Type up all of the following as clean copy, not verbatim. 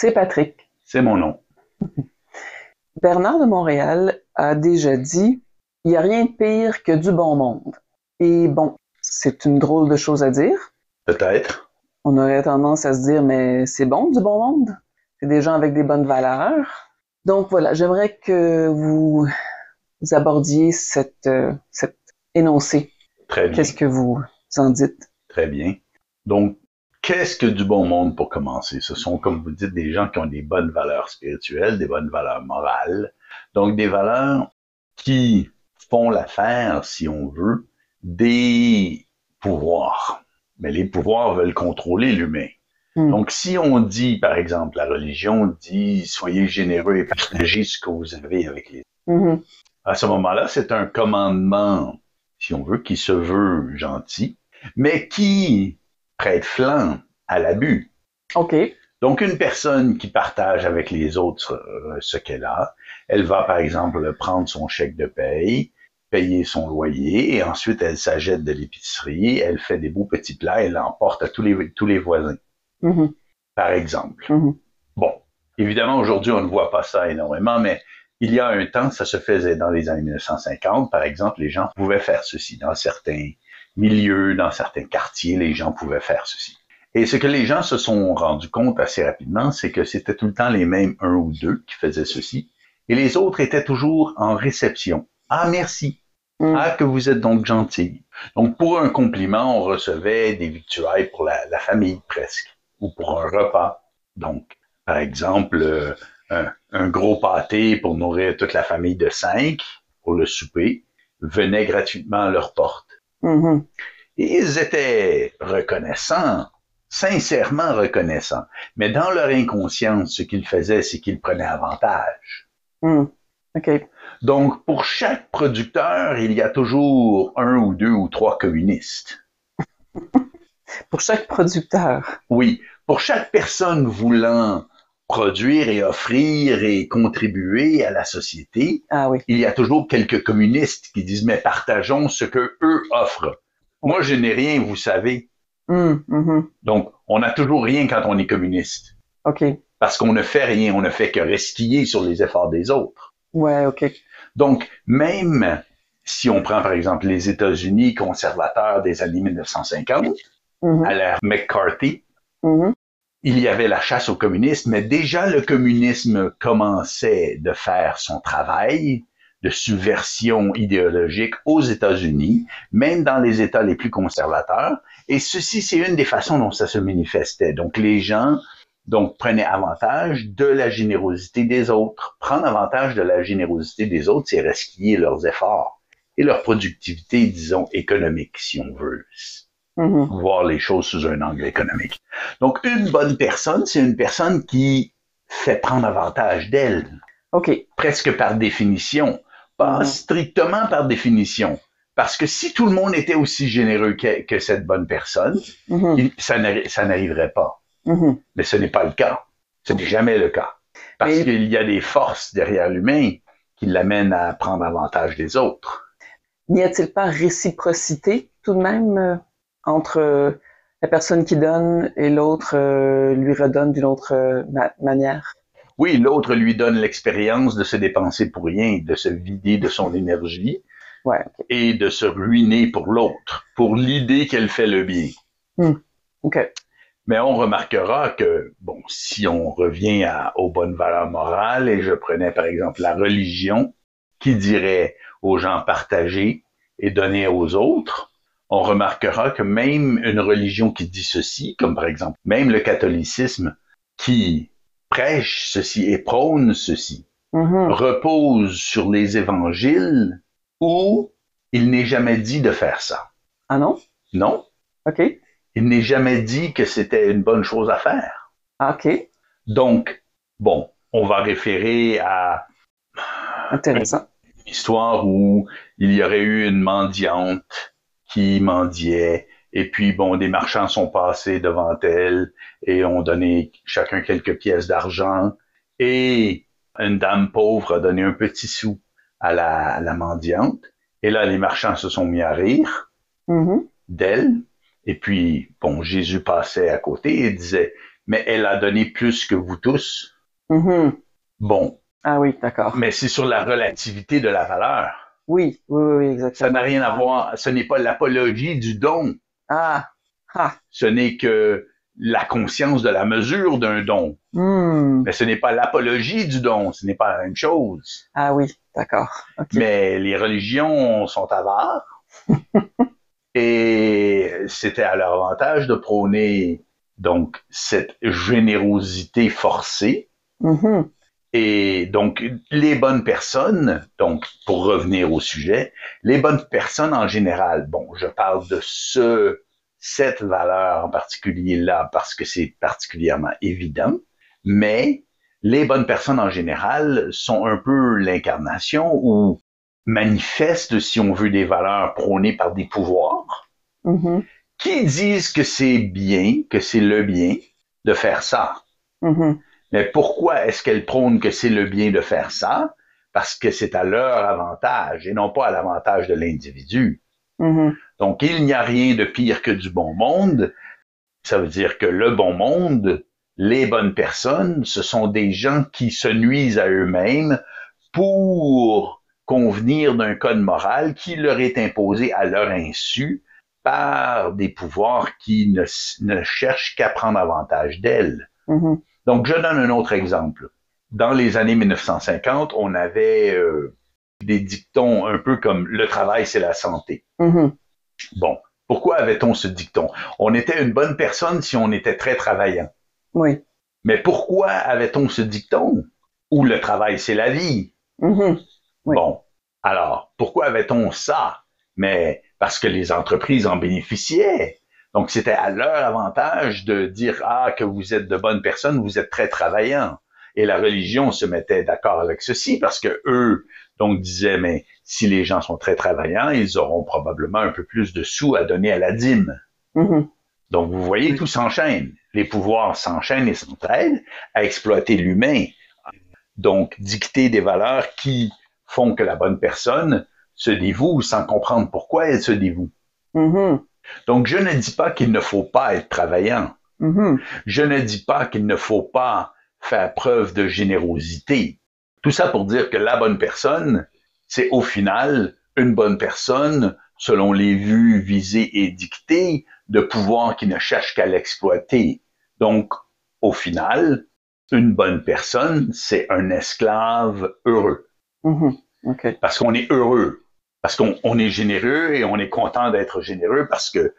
C'est Patrick. C'est mon nom. Bernard de Montréal a déjà dit « Il n'y a rien de pire que du bon monde ». Et bon, c'est une drôle de chose à dire. Peut-être. On aurait tendance à se dire « Mais c'est bon du bon monde ». C'est des gens avec des bonnes valeurs. Donc voilà, j'aimerais que vous abordiez cet énoncé. Très bien. Qu'est-ce que vous en dites? Très bien. Donc, qu'est-ce que du bon monde pour commencer? Ce sont, comme vous dites, des gens qui ont des bonnes valeurs spirituelles, des bonnes valeurs morales. Donc, des valeurs qui font l'affaire, si on veut, des pouvoirs. Mais les pouvoirs veulent contrôler l'humain. Donc, si on dit, par exemple, la religion dit « Soyez généreux et partagez ce que vous avez avec les autres ». À ce moment-là, c'est un commandement, si on veut, qui se veut gentil, mais qui prête flanc à l'abus. OK. Donc, une personne qui partage avec les autres ce qu'elle a, elle va, par exemple, prendre son chèque de paye, payer son loyer, et ensuite, elle s'achète de l'épicerie, elle fait des beaux petits plats, elle l'emporte à tous les voisins. Par exemple. Bon, évidemment, aujourd'hui, on ne voit pas ça énormément, mais il y a un temps, ça se faisait dans les années 1950, par exemple, les gens pouvaient faire ceci. Dans certains milieux, dans certains quartiers, les gens pouvaient faire ceci. Et ce que les gens se sont rendus compte assez rapidement, c'est que c'était tout le temps les mêmes un ou deux qui faisaient ceci, et les autres étaient toujours en réception. « Ah, merci. Ah, que vous êtes donc gentil. » Donc, pour un compliment, on recevait des victuailles pour la famille, presque, ou pour un repas. Donc, par exemple, un gros pâté pour nourrir toute la famille de 5 pour le souper venait gratuitement à leur porte. Et ils étaient reconnaissants, sincèrement reconnaissants. Mais dans leur inconscience, ce qu'ils faisaient, c'est qu'ils prenaient avantage. OK. Donc, pour chaque producteur, il y a toujours 1 ou 2 ou 3 communistes. Pour chaque producteur. Oui, pour chaque personne voulant produire et offrir et contribuer à la société, il y a toujours quelques communistes qui disent « mais partageons ce que eux offrent. Moi, je n'ai rien, vous savez. » Donc, on n'a toujours rien quand on est communiste. OK. Parce qu'on ne fait rien, on ne fait que restiller sur les efforts des autres. Ouais, OK. Donc, même si on prend par exemple les États-Unis conservateurs des années 1950, à l'ère McCarthy, il y avait la chasse au communisme, mais déjà le communisme commençait de faire son travail de subversion idéologique aux États-Unis, même dans les États les plus conservateurs. Et ceci, c'est une des façons dont ça se manifestait. Donc, les gens prenaient avantage de la générosité des autres. Prendre avantage de la générosité des autres, c'est resquiller leurs efforts et leur productivité, disons, économique, si on veut. Voir les choses sous un angle économique. Donc, une bonne personne, c'est une personne qui fait prendre avantage d'elle. OK. Presque par définition. Pas strictement par définition. Parce que si tout le monde était aussi généreux que cette bonne personne, ça n'arriverait pas. Mais ce n'est pas le cas. Ce n'est jamais le cas. Parce qu'il y a des forces derrière l'humain qui l'amènent à prendre avantage des autres. N'y a-t-il pas réciprocité tout de même entre la personne qui donne et l'autre lui redonne d'une autre manière? Oui, l'autre lui donne l'expérience de se dépenser pour rien, de se vider de son énergie et de se ruiner pour l'autre, pour l'idée qu'elle fait le bien. OK. Mais on remarquera que, bon, si on revient aux bonnes valeurs morales, et je prenais par exemple la religion qui dirait aux gens partager et donner aux autres, on remarquera que même une religion qui dit ceci, comme par exemple même le catholicisme qui prêche ceci et prône ceci, repose sur les évangiles où il n'est jamais dit de faire ça. Ah non? Non. OK. Il n'est jamais dit que c'était une bonne chose à faire. OK. Donc, bon, on va référer à intéressant. Une histoire où il y aurait eu une mendiante qui mendiait, et puis, bon, des marchands sont passés devant elle et ont donné chacun quelques pièces d'argent, et une dame pauvre a donné un petit sou à la mendiante, et là, les marchands se sont mis à rire d'elle, et puis, bon, Jésus passait à côté et disait, mais elle a donné plus que vous tous. Mhm. Bon, Ah oui, d'accord. mais c'est sur la relativité de la valeur. Oui, oui, oui, oui, Ça exactement. n'a rien à voir, ce n'est pas l'apologie du don, Ah, ah, ce n'est que la conscience de la mesure d'un don. hmm. Mais ce n'est pas l'apologie du don, ce n'est pas la même chose. Ah oui, d'accord. OK. Mais les religions sont avares et c'était à leur avantage de prôner donc cette générosité forcée. Mhm. Et donc, les bonnes personnes, donc, pour revenir au sujet, les bonnes personnes en général, bon, je parle de cette valeur en particulier là parce que c'est particulièrement évident, mais les bonnes personnes en général sont un peu l'incarnation ou manifestent, si on veut, des valeurs prônées par des pouvoirs Mhm. qui disent que c'est bien, que c'est le bien de faire ça. Mhm. Mais pourquoi est-ce qu'elles prônent que c'est le bien de faire ça? Parce que c'est à leur avantage et non pas à l'avantage de l'individu. Mhm. Donc, il n'y a rien de pire que du bon monde. Ça veut dire que le bon monde, les bonnes personnes, ce sont des gens qui se nuisent à eux-mêmes pour convenir d'un code moral qui leur est imposé à leur insu par des pouvoirs qui ne cherchent qu'à prendre avantage d'elles. Mhm. Donc, je donne un autre exemple. Dans les années 1950, on avait des dictons un peu comme « le travail, c'est la santé ». Mhm. Bon, pourquoi avait-on ce dicton? On était une bonne personne si on était très travaillant. Oui. Mais pourquoi avait-on ce dicton? Ou le travail, c'est la vie. Mhm. Oui. Bon, alors, pourquoi avait-on ça? Mais parce que les entreprises en bénéficiaient. Donc, c'était à leur avantage de dire, ah, que vous êtes de bonnes personnes, vous êtes très travaillants. Et la religion se mettait d'accord avec ceci parce que eux, donc, disaient, mais si les gens sont très travaillants, ils auront probablement un peu plus de sous à donner à la dîme. Mhm. Donc, vous voyez, tout s'enchaîne. Les pouvoirs s'enchaînent et s'entraident à exploiter l'humain. Donc, dicter des valeurs qui font que la bonne personne se dévoue sans comprendre pourquoi elle se dévoue. Mhm. Donc, je ne dis pas qu'il ne faut pas être travaillant. Mhm. Je ne dis pas qu'il ne faut pas faire preuve de générosité. Tout ça pour dire que la bonne personne, c'est au final une bonne personne selon les vues visées et dictées de pouvoirs qui ne cherchent qu'à l'exploiter. Donc, au final, une bonne personne, c'est un esclave heureux. Mhm. OK. Parce qu'on est heureux, parce qu'on est généreux et on est content d'être généreux parce que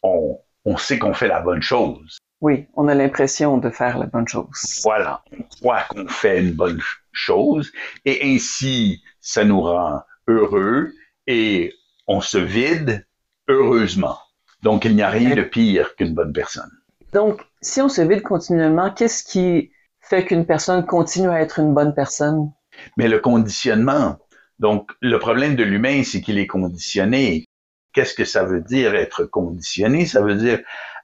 on sait qu'on fait la bonne chose. Oui, on a l'impression de faire la bonne chose. Voilà, on croit qu'on fait une bonne chose et ainsi ça nous rend heureux et on se vide heureusement. Donc il n'y a rien de pire qu'une bonne personne. Donc, si on se vide continuellement, qu'est-ce qui fait qu'une personne continue à être une bonne personne? Mais le conditionnement, donc le problème de l'humain, c'est qu'il est conditionné. Qu'est-ce que ça veut dire être conditionné? Ça veut dire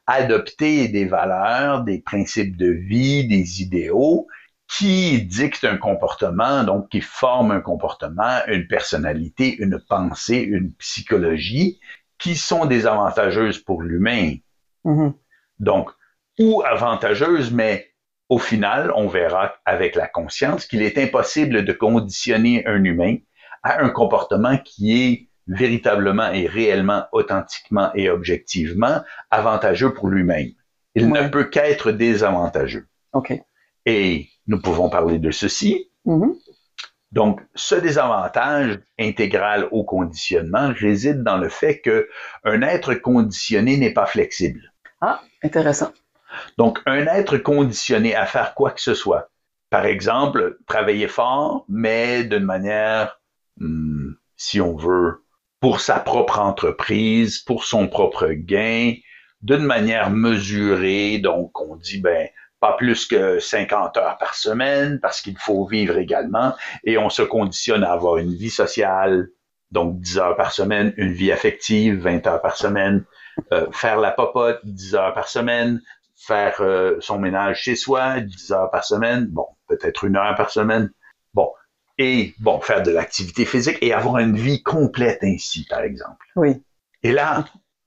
adopter des valeurs, des principes de vie, des idéaux qui dictent un comportement, donc qui forment un comportement, une personnalité, une pensée, une psychologie, qui sont désavantageuses pour l'humain. Mhm. Donc, ou avantageuses, mais au final, on verra avec la conscience qu'il est impossible de conditionner un humain à un comportement qui est véritablement et réellement, authentiquement et objectivement avantageux pour lui-même. Il ne peut qu'être désavantageux. OK. Et nous pouvons parler de ceci. Mhm. Donc, ce désavantage intégral au conditionnement réside dans le fait qu'un être conditionné n'est pas flexible. Ah, intéressant. Donc, un être conditionné à faire quoi que ce soit, par exemple, travailler fort, mais d'une manière, si on veut, pour sa propre entreprise, pour son propre gain, d'une manière mesurée. Donc, on dit, pas plus que 50 heures par semaine, parce qu'il faut vivre également, et on se conditionne à avoir une vie sociale, donc 10 heures par semaine, une vie affective, 20 heures par semaine, faire la popote, 10 heures par semaine, faire son ménage chez soi, 10 heures par semaine, bon, peut-être 1 heure par semaine, bon, et bon, faire de l'activité physique et avoir une vie complète ainsi, par exemple. Oui. Et là,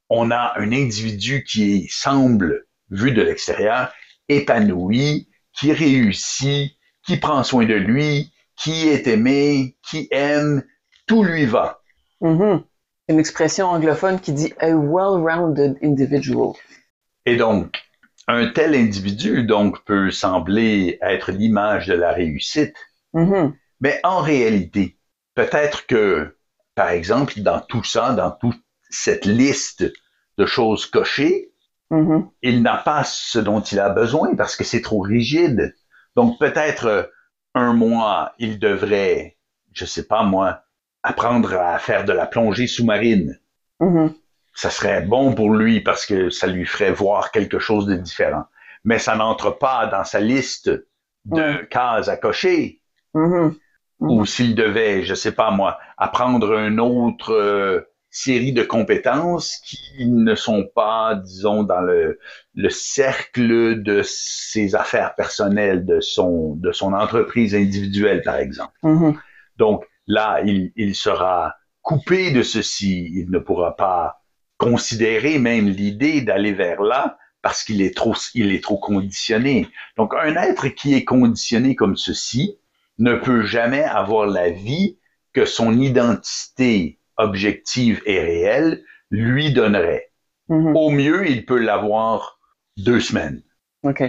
on a un individu qui semble, vu de l'extérieur, épanoui, qui réussit, qui prend soin de lui, qui est aimé, qui aime, tout lui va. Mm-hmm. Une expression anglophone qui dit a well-rounded individual. Et donc, un tel individu donc peut sembler être l'image de la réussite, Mm-hmm. mais en réalité, peut-être que, par exemple, dans tout ça, dans toute cette liste de choses cochées, Mm-hmm. il n'a pas ce dont il a besoin parce que c'est trop rigide. Donc peut-être un mois, il devrait, je sais pas moi, apprendre à faire de la plongée sous-marine. Mm-hmm. Ça serait bon pour lui parce que ça lui ferait voir quelque chose de différent. Mais ça n'entre pas dans sa liste de cases à cocher. Mm-hmm. Ou s'il devait, je sais pas moi, apprendre une autre série de compétences qui ne sont pas, disons, dans le cercle de ses affaires personnelles, de son entreprise individuelle, par exemple. Mm-hmm. Donc là, il sera coupé de ceci. Il ne pourra pas considérer même l'idée d'aller vers là parce qu'il est trop conditionné. Donc un être qui est conditionné comme ceci ne peut jamais avoir la vie que son identité objective et réelle lui donnerait. Mm-hmm. Au mieux, il peut l'avoir 2 semaines. OK.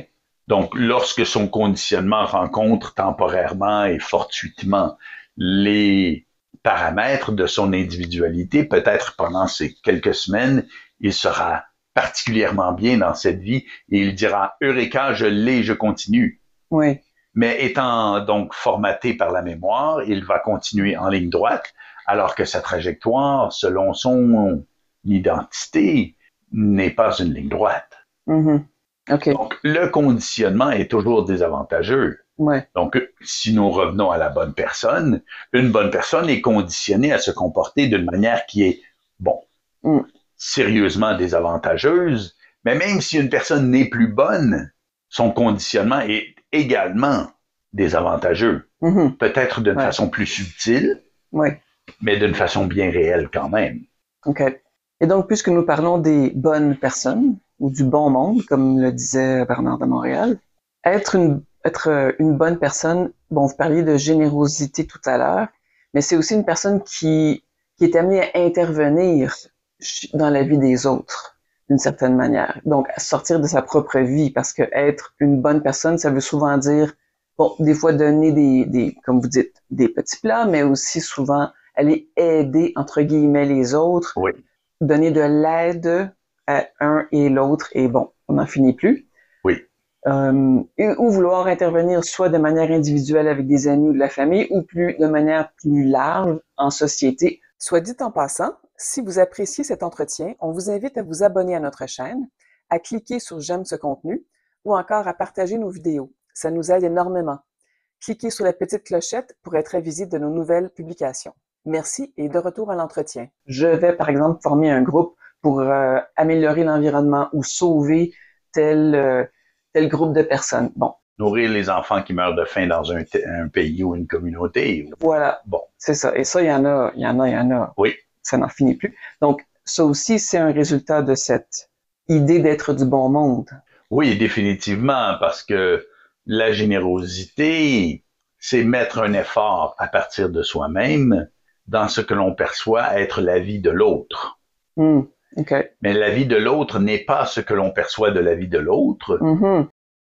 Donc, lorsque son conditionnement rencontre temporairement et fortuitement les paramètres de son individualité, peut-être pendant ces quelques semaines, il sera particulièrement bien dans cette vie et il dira « Eureka, je l'ai, je continue ». Oui. Mais étant donc formaté par la mémoire, il va continuer en ligne droite, alors que sa trajectoire, selon son identité, n'est pas une ligne droite. Mm-hmm. OK. Donc, le conditionnement est toujours désavantageux. Ouais. Donc, si nous revenons à la bonne personne, une bonne personne est conditionnée à se comporter d'une manière qui est, sérieusement désavantageuse, mais même si une personne n'est plus bonne, son conditionnement est également désavantageux. Mm-hmm. Peut-être d'une façon plus subtile, mais d'une façon bien réelle quand même. OK. Et donc, puisque nous parlons des bonnes personnes, ou du bon monde, comme le disait Bernard de Montréal, être une bonne personne, bon, vous parliez de générosité tout à l'heure, mais c'est aussi une personne qui est amenée à intervenir dans la vie des autres, d'une certaine manière. Donc, à sortir de sa propre vie, parce que être une bonne personne, ça veut souvent dire, bon, des fois donner des comme vous dites, des petits plats, mais aussi souvent aller aider, entre guillemets, les autres, donner de l'aide à un et l'autre, et bon, on n'en finit plus. Oui. Ou vouloir intervenir soit de manière individuelle avec des amis ou de la famille, ou plus de manière plus large en société. Soit dit en passant, si vous appréciez cet entretien, on vous invite à vous abonner à notre chaîne, à cliquer sur « J'aime ce contenu » ou encore à partager nos vidéos. Ça nous aide énormément. Cliquez sur la petite clochette pour être avisé de nos nouvelles publications. Merci et de retour à l'entretien. Je vais par exemple former un groupe pour améliorer l'environnement ou sauver tel groupe de personnes. Bon. Nourrir les enfants qui meurent de faim dans un pays ou une communauté. Voilà. Bon. C'est ça. Et ça, il y en a. Oui. Ça n'en finit plus. Donc, ça aussi, c'est un résultat de cette idée d'être du bon monde. Oui, définitivement, parce que la générosité, c'est mettre un effort à partir de soi-même dans ce que l'on perçoit être la vie de l'autre. Okay. Mais la vie de l'autre n'est pas ce que l'on perçoit de la vie de l'autre,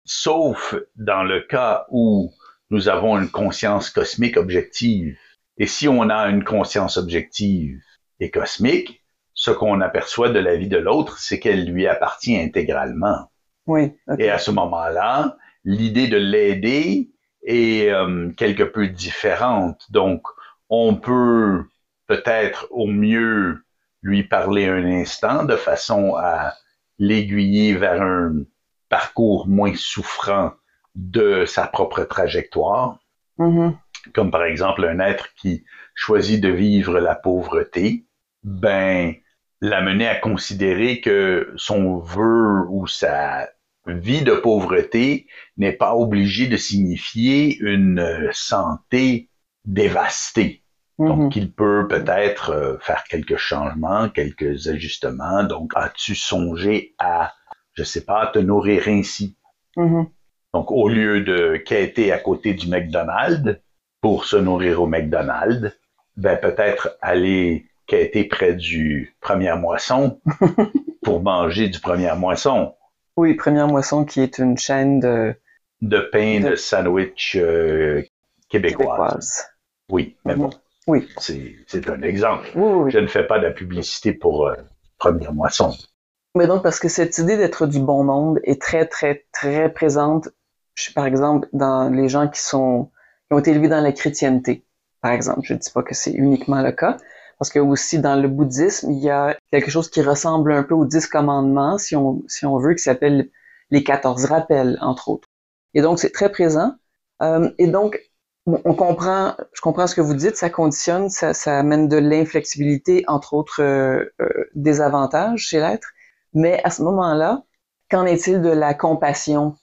sauf dans le cas où nous avons une conscience cosmique objective. Et si on a une conscience objective et cosmique, ce qu'on aperçoit de la vie de l'autre, c'est qu'elle lui appartient intégralement. Oui. Okay. Et à ce moment-là, l'idée de l'aider est quelque peu différente. Donc, on peut peut-être au mieux lui parler un instant de façon à l'aiguiller vers un parcours moins souffrant de sa propre trajectoire. Comme par exemple un être qui choisit de vivre la pauvreté, l'amener à considérer que son vœu ou sa vie de pauvreté n'est pas obligé de signifier une santé dévastée. Donc, il peut peut-être faire quelques changements, quelques ajustements. Donc, as-tu songé à, je sais pas, te nourrir ainsi? Mhm. Donc, au lieu de quêter à côté du McDonald's pour se nourrir au McDonald's, ben peut-être aller quêter près du Première Moisson pour manger du Première Moisson. Oui, Première Moisson qui est une chaîne De pain de de sandwich québécoise. québécoise. Oui, mais Mhm. bon, Oui. c'est un exemple. Oui, oui, oui. Je ne fais pas de la publicité pour Première Moisson. Mais donc, parce que cette idée d'être du bon monde est très, très, très présente, par exemple, dans les gens qui ont été élevés dans la chrétienté. Par exemple, je ne dis pas que c'est uniquement le cas, parce que aussi dans le bouddhisme, il y a quelque chose qui ressemble un peu aux 10 commandements, si on veut, qui s'appelle les 14 rappels, entre autres. Et donc, c'est très présent. Et donc, je comprends ce que vous dites, ça conditionne, ça amène de l'inflexibilité, entre autres désavantages chez l'être. Mais à ce moment-là, qu'en est-il de la compassion?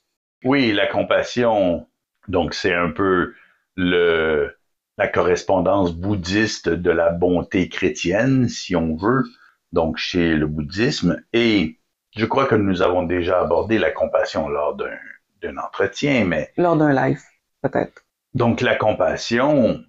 Oui, la compassion, donc c'est un peu la correspondance bouddhiste de la bonté chrétienne, si on veut, donc chez le bouddhisme. Et je crois que nous avons déjà abordé la compassion lors d'un entretien, mais Lors d'un live, peut-être. donc la compassion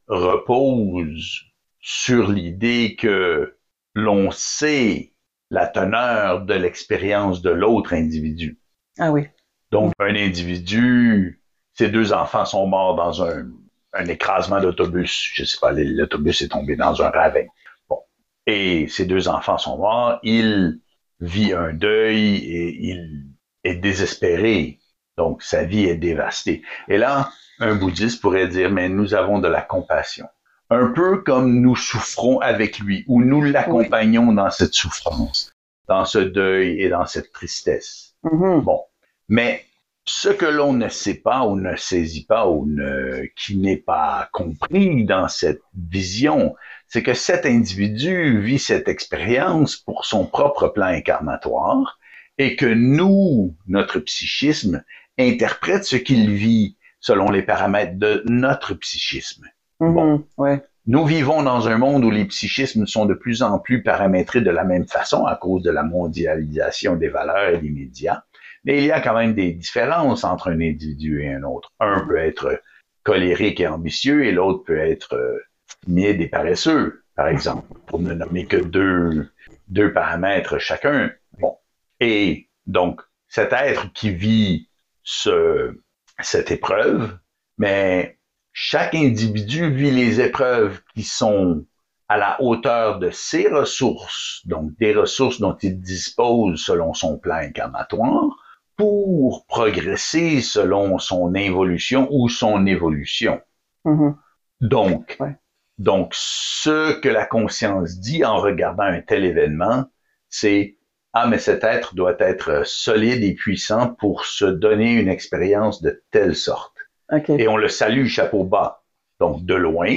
repose sur l'idée que l'on sait la teneur de l'expérience de l'autre individu. Ah oui. Donc, un individu, ses deux enfants sont morts dans un écrasement d'autobus. Je sais pas, l'autobus est tombé dans un ravin. Bon. Et ses deux enfants sont morts. Il vit un deuil et il est désespéré. Donc, sa vie est dévastée. Et là, un bouddhiste pourrait dire, mais nous avons de la compassion. Un peu comme nous souffrons avec lui, ou nous l'accompagnons dans cette souffrance, dans ce deuil et dans cette tristesse. Mm-hmm. Bon. Mais ce que l'on ne sait pas ou ne saisit pas ou qui n'est pas compris dans cette vision, c'est que cet individu vit cette expérience pour son propre plan incarnatoire et que nous, notre psychisme, interprète ce qu'il vit selon les paramètres de notre psychisme. Mm-hmm. Bon. Ouais. Nous vivons dans un monde où les psychismes sont de plus en plus paramétrés de la même façon à cause de la mondialisation des valeurs et des médias. Mais il y a quand même des différences entre un individu et un autre. Un peut être colérique et ambitieux et l'autre peut être timide et paresseux, par exemple, pour ne nommer que deux paramètres chacun. Bon. Et donc, cet être qui vit cette épreuve, mais chaque individu vit les épreuves qui sont à la hauteur de ses ressources, donc des ressources dont il dispose selon son plan incarnatoire, pour progresser selon son involution ou son évolution. Mm-hmm. Donc, ce que la conscience dit en regardant un tel événement, c'est « Ah, mais cet être doit être solide et puissant pour se donner une expérience de telle sorte. » Okay. Et on le salue chapeau bas. Donc, de loin,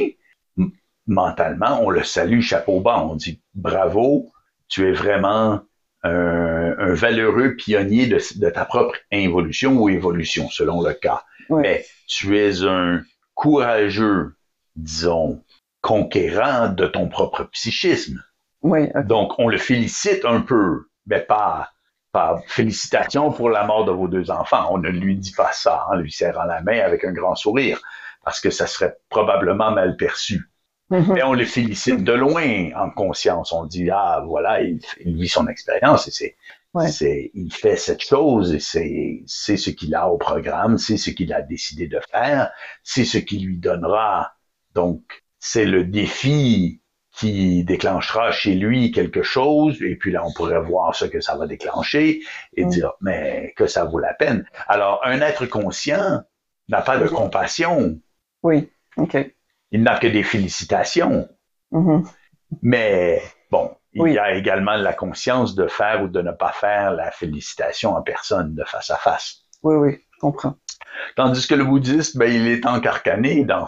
mentalement, on le salue chapeau bas. On dit « Bravo, tu es vraiment un valeureux pionnier de ta propre involution ou évolution, selon le cas. Ouais. Mais tu es un courageux, disons, conquérant de ton propre psychisme. Ouais, okay. Donc, on le félicite un peu, mais pas félicitations pour la mort de vos deux enfants. On ne lui dit pas ça en lui serrant la main avec un grand sourire, parce que ça serait probablement mal perçu. Mm-hmm. Mais on le félicite de loin en conscience. On dit, ah, voilà, il vit son expérience et il fait cette chose et c'est ce qu'il a au programme, c'est ce qu'il a décidé de faire, c'est ce qui lui donnera. Donc, c'est le défi qui déclenchera chez lui quelque chose, et puis là, on pourrait voir ce que ça va déclencher et dire, mais que ça vaut la peine. Alors, un être conscient n'a pas de compassion. Oui, OK. Il n'a que des félicitations. Mm-hmm. Mais bon, il y a également la conscience de faire ou de ne pas faire la félicitation en personne, de face à face. Oui, oui, je comprends. Tandis que le bouddhiste, ben, il est encarcané dans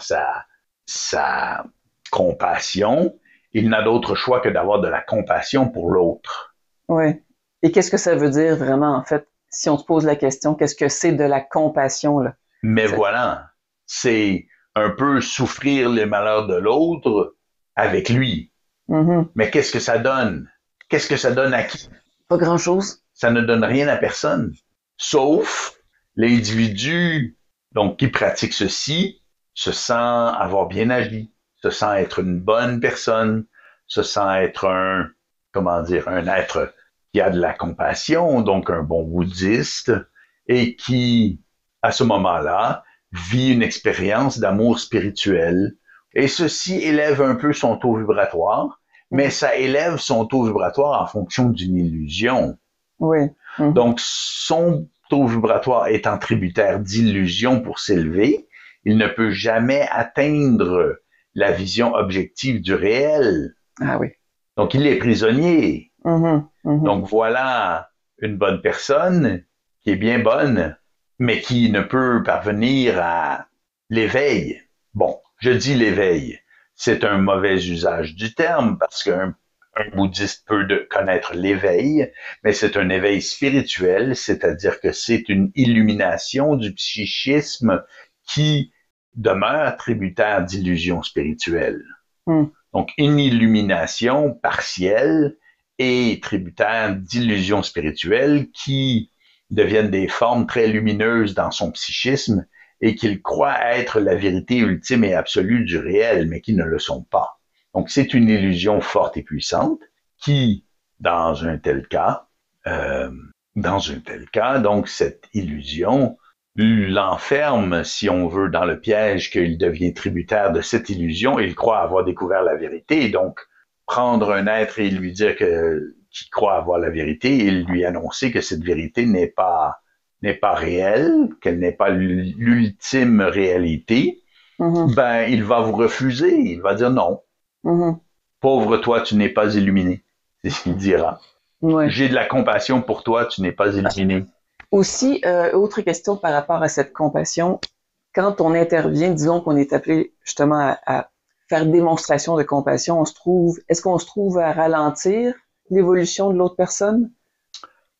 sa compassion. Il n'a d'autre choix que d'avoir de la compassion pour l'autre. Oui. Et qu'est-ce que ça veut dire vraiment, en fait, si on te pose la question, qu'est-ce que c'est de la compassion, là? Mais voilà, c'est un peu souffrir les malheurs de l'autre avec lui. Mm-hmm. Mais qu'est-ce que ça donne? Qu'est-ce que ça donne à qui? Pas grand-chose. Ça ne donne rien à personne. Sauf L'individu, donc, qui pratique ceci, se sent avoir bien agi, se sent être une bonne personne, se sent être un être qui a de la compassion, donc un bon bouddhiste, et qui, à ce moment-là, vit une expérience d'amour spirituel. Et ceci élève un peu son taux vibratoire, mais ça élève son taux vibratoire en fonction d'une illusion. Oui. Donc, son taux vibratoire étant tributaire d'illusions pour s'élever, il ne peut jamais atteindre la vision objective du réel. Ah oui. Donc, il est prisonnier. Donc, voilà une bonne personne qui est bien bonne, mais qui ne peut parvenir à l'éveil. Bon, je dis l'éveil. C'est un mauvais usage du terme parce qu'un bouddhiste peut connaître l'éveil, mais c'est un éveil spirituel, c'est-à-dire que c'est une illumination du psychisme qui demeure tributaire d'illusions spirituelles. Donc, une illumination partielle et tributaire d'illusions spirituelles qui deviennent des formes très lumineuses dans son psychisme et qu'il croit être la vérité ultime et absolue du réel, mais qui ne le sont pas. Donc, c'est une illusion forte et puissante qui, dans un tel cas, donc cette illusion l'enferme, si on veut, dans le piège qu'il devient tributaire de cette illusion et il croit avoir découvert la vérité. Et donc, prendre un être et lui dire qu'il croit avoir la vérité et lui annoncer que cette vérité n'est pas réelle, qu'elle n'est pas l'ultime réalité, ben, il va vous refuser. Il va dire non. Pauvre toi, tu n'es pas illuminé. C'est ce qu'il dira. Ouais. J'ai de la compassion pour toi, tu n'es pas illuminé. Aussi, autre question par rapport à cette compassion, quand on intervient, disons qu'on est appelé justement à faire démonstration de compassion, est-ce qu'on se trouve à ralentir l'évolution de l'autre personne?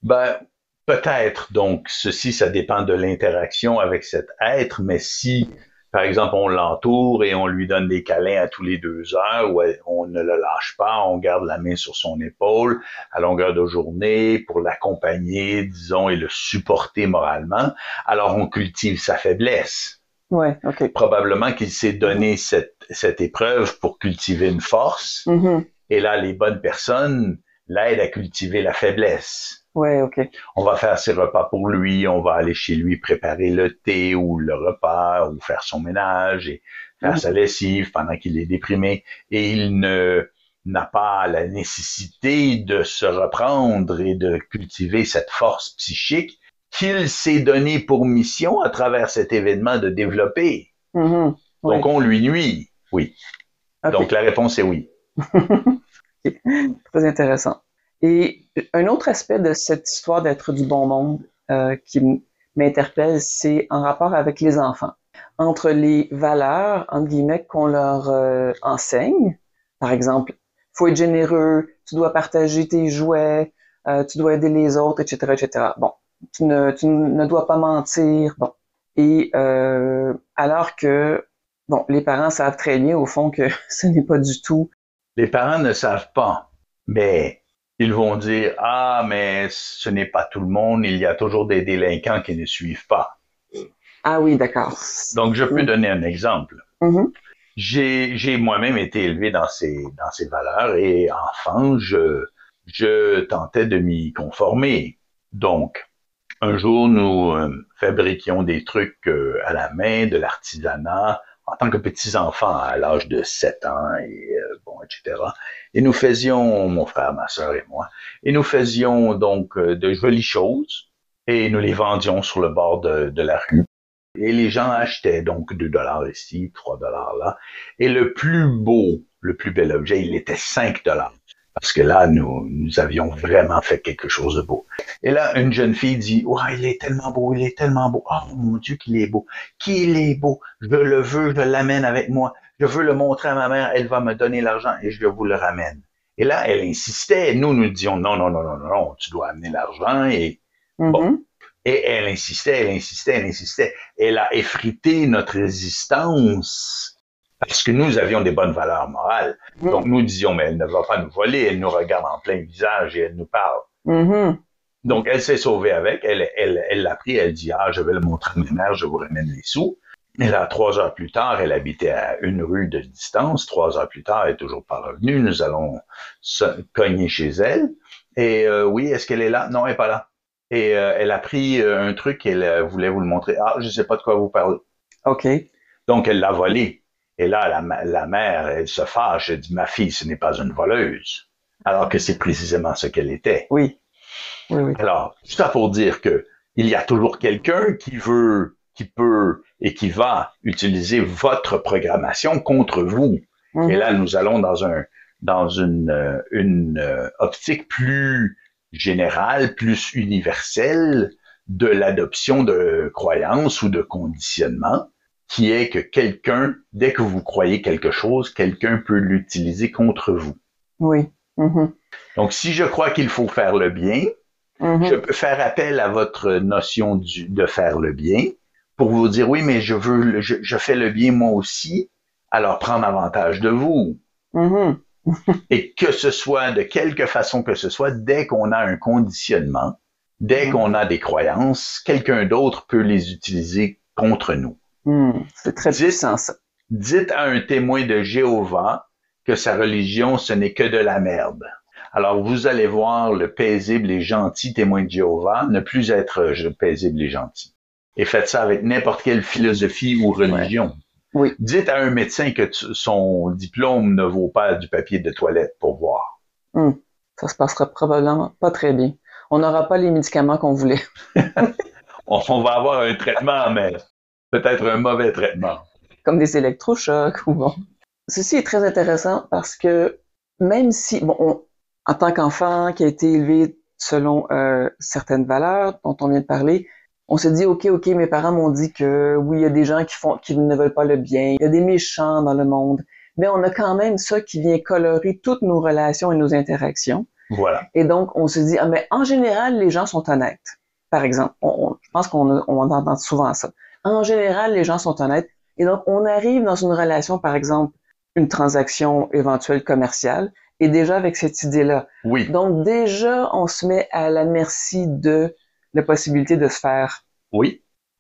Ben, peut-être. Donc, ça dépend de l'interaction avec cet être, mais si, par exemple, on l'entoure et on lui donne des câlins à tous les 2 heures, ou on ne le lâche pas, on garde la main sur son épaule à longueur de journée pour l'accompagner, disons, et le supporter moralement, alors on cultive sa faiblesse. Ouais, ok. Probablement qu'il s'est donné cette épreuve pour cultiver une force, et là, les bonnes personnes l'aident à cultiver la faiblesse. Ouais, ok. On va faire ses repas pour lui, on va aller chez lui préparer le thé ou le repas, ou faire son ménage et faire sa lessive pendant qu'il est déprimé. Et il n'a pas la nécessité de se reprendre et de cultiver cette force psychique qu'il s'est donné pour mission à travers cet événement de développer. Donc, on lui nuit, oui. Okay. Donc, la réponse est oui. Okay. Très intéressant. Et un autre aspect de cette histoire d'être du bon monde qui m'interpelle, c'est en rapport avec les enfants. Entre les valeurs, entre guillemets, qu'on leur enseigne, par exemple, faut être généreux, tu dois partager tes jouets, tu dois aider les autres, etc., etc. Bon, tu ne dois pas mentir, bon. Et alors que, bon, les parents savent très bien, au fond, que ce n'est pas du tout. Les parents ne savent pas, mais ils vont dire « Ah, mais ce n'est pas tout le monde, il y a toujours des délinquants qui ne suivent pas. » Ah oui, d'accord. Donc, je peux donner un exemple. J'ai moi-même été élevé dans ces valeurs et enfant, je tentais de m'y conformer. Donc, un jour, nous fabriquions des trucs à la main, de l'artisanat, en tant que petits-enfants à l'âge de 7 ans, et etc. Et nous faisions, mon frère, ma sœur et moi, et nous faisions donc de jolies choses, et nous les vendions sur le bord de la rue. Et les gens achetaient donc $2 ici, $3 là. Et le plus bel objet, il était $5. Parce que là, nous avions vraiment fait quelque chose de beau. Et là, une jeune fille dit, « Oh, il est tellement beau, il est tellement beau. Oh, mon Dieu, qu'il est beau. Qu'il est beau. Je le veux, je l'amène avec moi. Je veux le montrer à ma mère. Elle va me donner l'argent et je vous le ramène. » Et là, elle insistait. Nous disions, non, tu dois amener l'argent. Et bon. Et elle insistait. Elle a effrité notre résistance. Parce que nous avions des bonnes valeurs morales. Donc, nous disions, mais elle ne va pas nous voler. Elle nous regarde en plein visage et elle nous parle. Donc, elle s'est sauvée avec. Elle l'a pris. Elle dit, je vais le montrer à ma mère, je vous ramène les sous. Et là, 3 heures plus tard, elle habitait à 1 rue de distance. 3 heures plus tard, elle est toujours pas revenue. Nous allons cogner chez elle. Et oui, est-ce qu'elle est là? Non, elle est pas là. Et elle a pris un truc, elle voulait vous le montrer. Je sais pas de quoi vous parlez. OK. Donc, elle l'a volé. Et là, la mère, elle se fâche. Elle dit, ma fille, ce n'est pas une voleuse. Alors que c'est précisément ce qu'elle était. Oui. Oui. Alors, tout ça pour dire que il y a toujours quelqu'un qui peut et qui va utiliser votre programmation contre vous. Et là, nous allons dans une optique plus générale, plus universelle de l'adoption de croyances ou de conditionnement, qui est que quelqu'un, dès que vous croyez quelque chose, quelqu'un peut l'utiliser contre vous. Oui. Donc, si je crois qu'il faut faire le bien, je peux faire appel à votre notion de faire le bien pour vous dire, oui, mais je fais le bien moi aussi, alors prendre avantage de vous. Et que ce soit de quelque façon que ce soit, dès qu'on a un conditionnement, dès qu'on a des croyances, quelqu'un d'autre peut les utiliser contre nous. C'est très puissant, ça. Dites à un témoin de Jéhovah que sa religion, ce n'est que de la merde. Alors, vous allez voir le paisible et gentil témoin de Jéhovah ne plus être paisible et gentil. Et faites ça avec n'importe quelle philosophie ou religion. Oui. Dites à un médecin que son diplôme ne vaut pas du papier de toilette pour voir. Ça se passera probablement pas très bien. On n'aura pas les médicaments qu'on voulait. On va avoir un traitement, mais peut-être un mauvais traitement. Comme des électrochocs ou bon. Ceci est très intéressant parce que même si, en tant qu'enfant qui a été élevé selon certaines valeurs dont on vient de parler, on se dit, OK, mes parents m'ont dit que oui, il y a des gens qui ne veulent pas le bien, il y a des méchants dans le monde, mais on a quand même ça qui vient colorer toutes nos relations et nos interactions. Voilà. Et donc, on se dit, mais en général, les gens sont honnêtes. Par exemple, je pense qu'on entend souvent ça. En général, les gens sont honnêtes. Et donc, on arrive dans une relation, par exemple, une transaction éventuelle commerciale, et déjà avec cette idée-là. Oui. Donc, déjà, on se met à la merci de la possibilité de se faire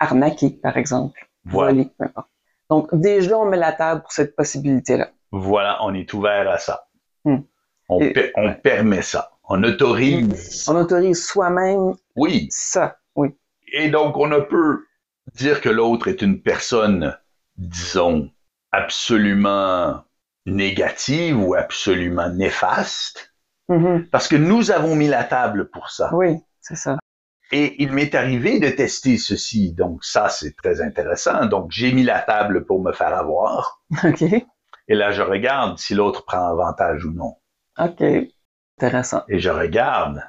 arnaquer, par exemple. Voilà. Voler, peu importe. Donc, déjà, on met la table pour cette possibilité-là. Voilà, on est ouvert à ça. On permet ça. On autorise. On autorise soi-même oui. ça. Oui. Et donc, on ne peut dire que l'autre est une personne, disons, absolument négative ou absolument néfaste, parce que nous avons mis la table pour ça. Oui, c'est ça. Et il m'est arrivé de tester ceci, donc ça, c'est très intéressant. Donc, j'ai mis la table pour me faire avoir. OK. Et là, je regarde si l'autre prend avantage ou non. OK. Intéressant. Et je regarde.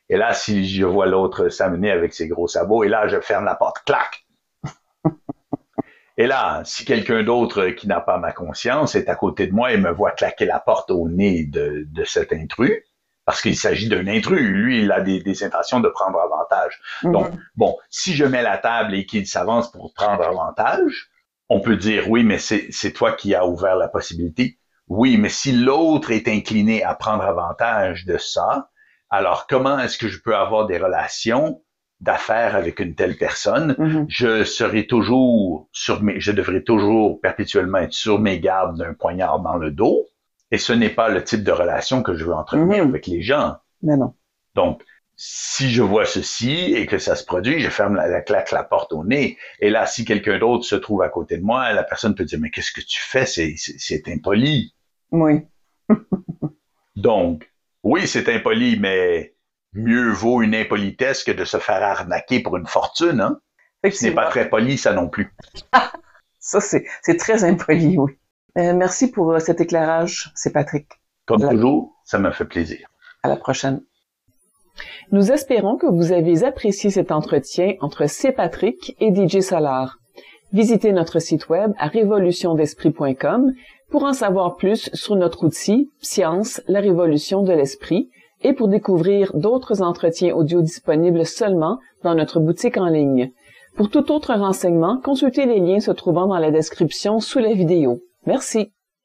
Et là, si je vois l'autre s'amener avec ses gros sabots, et là, je ferme la porte. Clac! Et là, si quelqu'un d'autre qui n'a pas ma conscience est à côté de moi et me voit claquer la porte au nez de cet intrus, parce qu'il s'agit d'un intrus, lui, il a des intentions de prendre avantage. Donc, si je mets la table et qu'il s'avance pour prendre avantage, on peut dire, oui, mais c'est toi qui as ouvert la possibilité. Oui, mais si l'autre est incliné à prendre avantage de ça, alors comment est-ce que je peux avoir des relations d'affaires avec une telle personne? Je devrais toujours perpétuellement être sur mes gardes d'un poignard dans le dos. Et ce n'est pas le type de relation que je veux entretenir avec les gens. Mais non. Donc, si je vois ceci et que ça se produit, je ferme claque la porte au nez. Et là, si quelqu'un d'autre se trouve à côté de moi, la personne peut dire, mais qu'est-ce que tu fais? C'est impoli. Oui. Donc, oui, c'est impoli, mais mieux vaut une impolitesse que de se faire arnaquer pour une fortune, hein? Ce n'est pas très poli, ça non plus. Ça, c'est très impoli, oui. Merci pour cet éclairage, c'est Patrick. Comme toujours, ça me fait plaisir. À la prochaine. Nous espérons que vous avez apprécié cet entretien entre C. Patrick et DJ Solar. Visitez notre site web à révolutiondesprit.com pour en savoir plus sur notre outil Science, la révolution de l'esprit et pour découvrir d'autres entretiens audio disponibles seulement dans notre boutique en ligne. Pour tout autre renseignement, consultez les liens se trouvant dans la description sous la vidéo. Merci.